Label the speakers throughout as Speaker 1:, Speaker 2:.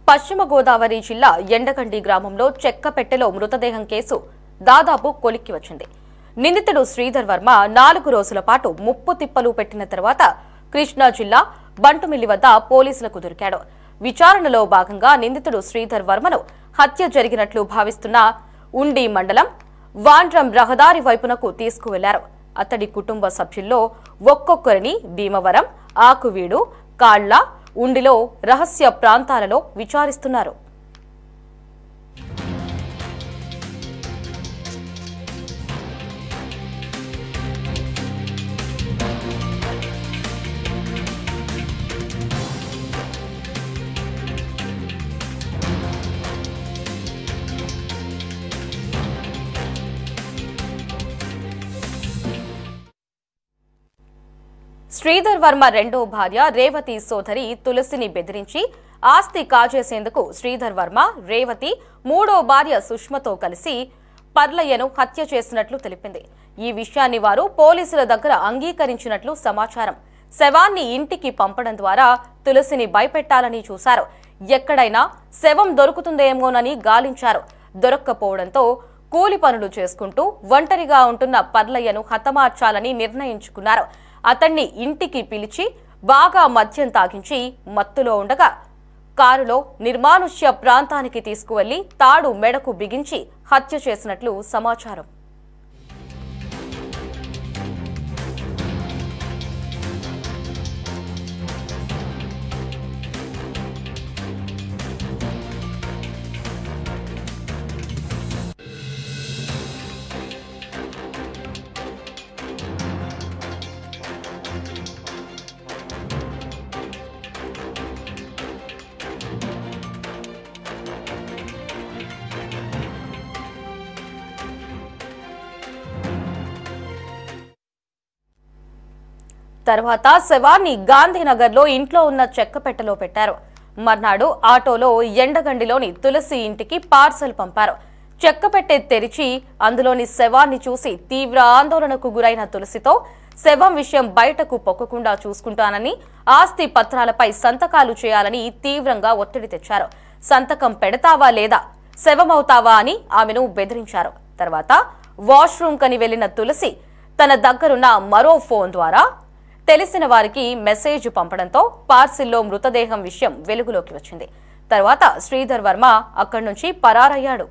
Speaker 1: పశ్చిమ గోదావరి జిల్లా ఎండగండి గ్రామంలో చెక్కపెట్టెలో మృతదేహం కేసు దాదాపు కొలిక్కి వచ్చింది. నిందితుడు శ్రీధర్ వర్మ 4 రోజుల పాటు ముప్పు తిప్పలు పెట్టిన తర్వాత కృష్ణా జిల్లా బంటుమిల్లి వద్ద పోలీసులకు దొరికాడు. విచారణలో భాగంగా నిందితుడు శ్రీధర్ వర్మను హత్య జరిగినట్లు భావిస్తున్న ఉండి మండలం వాండ్రం రహదారి వైపునకు తీసుకువెళ్లారు. అతడి కుటుంబ సభ్యుల్లో ఒక్కొక్కరిని భీమవరం, ఆకువీడు, కాళ్ల, ఉండిలో రహస్య ప్రాంతాలలో విచారిస్తున్నారు. శ్రీధర్ వర్మ రెండో భార్య రేవతి సోదరి తులసిని బెదిరించి ఆస్తి కాజేసేందుకు శ్రీధర్ వర్మ, రేవతి మూడో భార్య సుష్మతో కలిసి పర్లయ్యను హత్య చేసినట్లు తెలిపింది. ఈ విషయాన్ని వారు పోలీసుల దగ్గర అంగీకరించినట్లు సమాచారం. శవాన్ని ఇంటికి పంపడం ద్వారా తులసిని భయపెట్టాలని చూశారు. ఎక్కడైనా శవం దొరుకుతుందేమోనని గాలించారు. దొరక్కపోవడంతో కూలి పనులు చేసుకుంటూ ఒంటరిగా ఉంటున్న పర్లయ్యను హతమార్చాలని నిర్ణయించుకున్నారు. అతన్ని ఇంటికి పిలిచి బాగా మద్యం తాగించి మత్తులో ఉండగా కారులో నిర్మానుష్య ప్రాంతానికి తీసుకువెళ్లి తాడు మెడకు బిగించి హత్య చేసినట్లు సమాచారం. తర్వాత శవాన్ని గాంధీనగర్లో ఇంట్లో ఉన్న చెక్కపెట్టెలో పెట్టారు. మర్నాడు ఆటోలో ఎండగండిలోని తులసి ఇంటికి పార్సల్ పంపారు. చెక్కపెట్టె తెరిచి అందులోని శవాన్ని చూసి తీవ్ర ఆందోళనకు గురైన తులసితో శవం విషయం బయటకు పొక్కకుండా చూసుకుంటానని, ఆస్తి పత్రాలపై సంతకాలు చేయాలని తీవ్రంగా ఒత్తిడి తెచ్చారు. సంతకం పెడతావా లేదా, శవమవుతావా అని ఆమెను బెదిరించారు. తర్వాత వాష్రూమ్ కని వెళ్లిన తులసి తన దగ్గరున్న మరో ఫోన్ ద్వారా తెలిసిన వారికి మెసేజ్ పంపడంతో పార్సిల్లో మృతదేహం విషయం వెలుగులోకి వచ్చింది. తర్వాత శ్రీధర్ వర్మ అక్కడి నుంచి పరారయ్యాడు.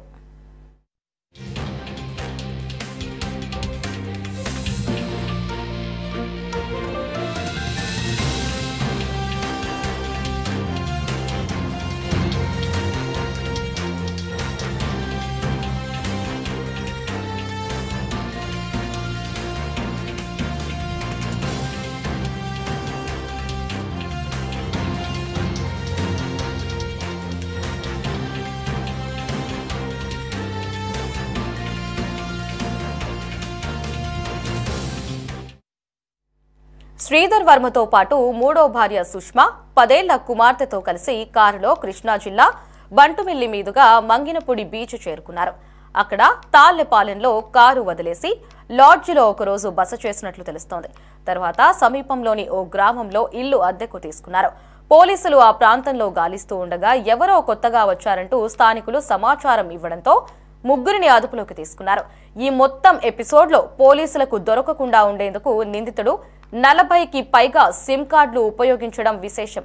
Speaker 1: శ్రీధర్ వర్మతో పాటు మూడో భార్య సుష్మ 10 ఏళ్ల కుమార్తెతో కలిసి కారులో కృష్ణా జిల్లా బంటుమిల్లి మీదుగా మంగినపూడి బీచ్ చేరుకున్నారు. అక్కడ తాళ్లపాలెంలో కారు వదిలేసి లాడ్జిలో ఒకరోజు బస చేసినట్లు తెలుస్తోంది. తర్వాత సమీపంలోని ఓ గ్రామంలో ఇల్లు అద్దెకు తీసుకున్నారు. పోలీసులు ఆ ప్రాంతంలో గాలిస్తూ ఉండగా ఎవరో కొత్తగా వచ్చారంటూ స్థానికులు సమాచారం ఇవ్వడంతో ముగ్గురిని అదుపులోకి తీసుకున్నారు. ఈ మొత్తం ఎపిసోడ్లో పోలీసులకు దొరకకుండా ఉండేందుకు నిందితుడు 40కి పైగా సిమ్ కార్డులు ఉపయోగించడం విశేషం.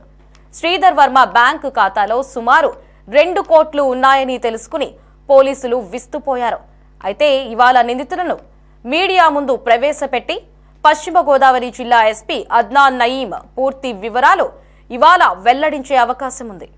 Speaker 1: శ్రీధర్ వర్మ బ్యాంకు ఖాతాలో సుమారు 2 కోట్లు ఉన్నాయని తెలుసుకుని పోలీసులు విస్తుపోయారు. అయితే ఇవాళ నిందితులను మీడియా ముందు ప్రవేశపెట్టి పశ్చిమ గోదావరి జిల్లా ఎస్పీ అద్నాన్ నయీం పూర్తి వివరాలు ఇవాళ వెల్లడించే అవకాశం ఉంది.